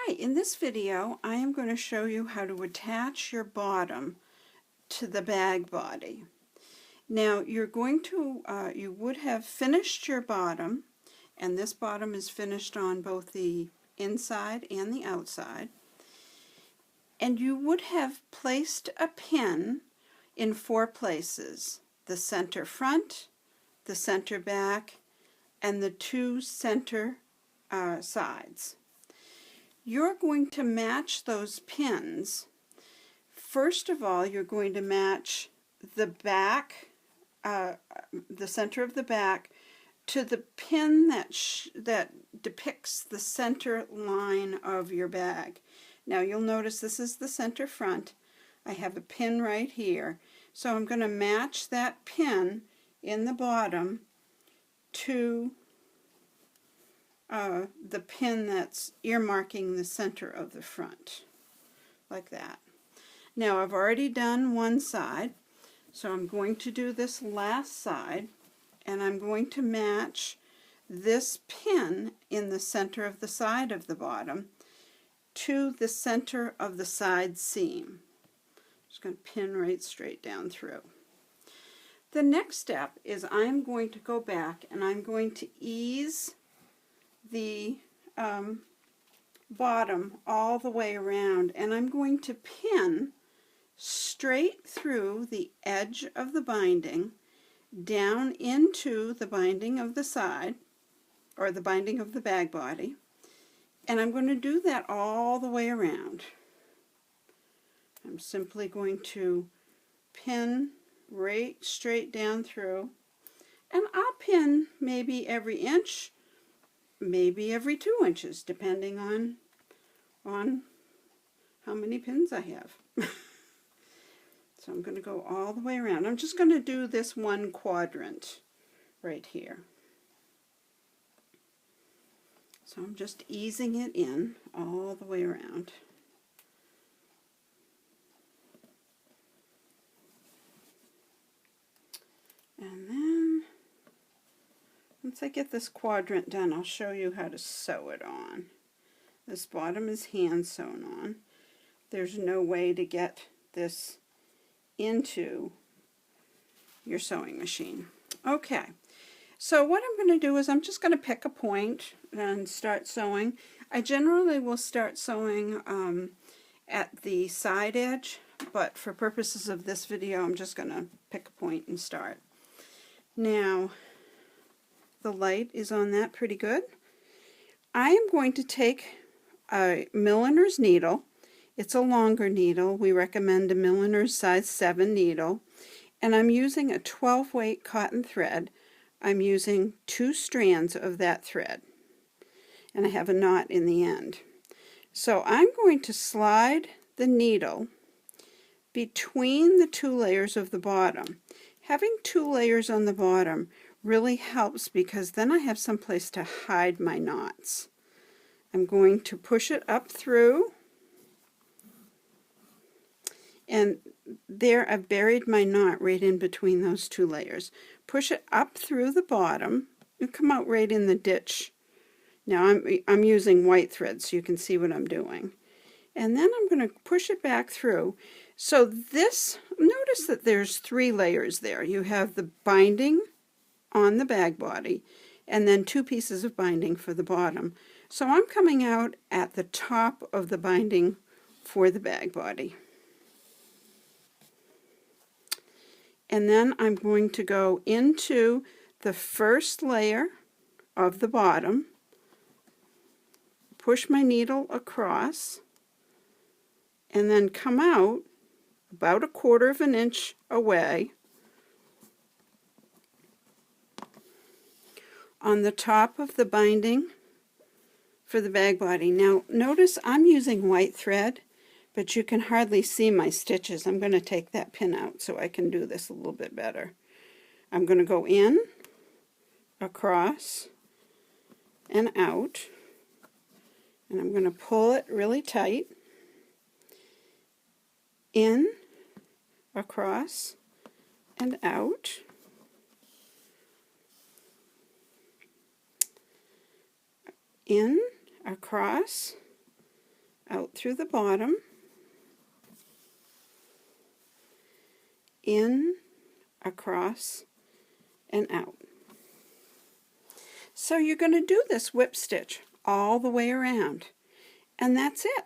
Hi, in this video I am going to show you how to attach your bottom to the bag body. Now you're going to, you would have finished your bottom, and this bottom is finished on both the inside and the outside, and you would have placed a pin in 4 places: the center front, the center back, and the 2 center sides. You're going to match those pins. First of all, you're going to match the back, the center of the back, to the pin that depicts the center line of your bag. Now you'll notice this is the center front. I have a pin right here. So I'm going to match that pin in the bottom to the pin that's earmarking the center of the front, like that. Now I've already done one side, so I'm going to do this last side, and I'm going to match this pin in the center of the side of the bottom to the center of the side seam. Just going to pin right straight down through. The next step is I'm going to go back and I'm going to ease the bottom all the way around, and I'm going to pin straight through the edge of the binding down into the binding of the side, or the binding of the bag body, and I'm going to do that all the way around. I'm simply going to pin right straight down through, and I'll pin maybe every inch, maybe every 2 inches, depending on how many pins I have. So I'm going to go all the way around. I'm just going to do this one quadrant right here. So I'm just easing it in all the way around. And then once I get this quadrant done, I'll show you how to sew it on. This bottom is hand sewn on. There's no way to get this into your sewing machine. Okay, so what I'm going to do is I'm just going to pick a point and start sewing. I generally will start sewing at the side edge, but for purposes of this video I'm just going to pick a point and start. Now the light is on that pretty good. I am going to take a milliner's needle. It's a longer needle. We recommend a milliner's size 7 needle. And I'm using a 12 weight cotton thread. I'm using 2 strands of that thread. And I have a knot in the end. So I'm going to slide the needle between the 2 layers of the bottom. Having 2 layers on the bottom really helps, because then I have some place to hide my knots. I'm going to push it up through, and there I've buried my knot right in between those 2 layers. Push it up through the bottom and come out right in the ditch. Now I'm using white thread so you can see what I'm doing. And then I'm going to push it back through. So this, notice that there's 3 layers there. You have the binding on the bag body, and then 2 pieces of binding for the bottom. So I'm coming out at the top of the binding for the bag body. And then I'm going to go into the first layer of the bottom, push my needle across, and then come out about 1/4 of an inch away on the top of the binding for the bag body. Now notice I'm using white thread, but you can hardly see my stitches. I'm going to take that pin out so I can do this a little bit better. I'm going to go in, across, and out, and I'm going to pull it really tight, in, across, and out. In, across, out through the bottom, in, across, and out. So you're going to do this whip stitch all the way around, and that's it.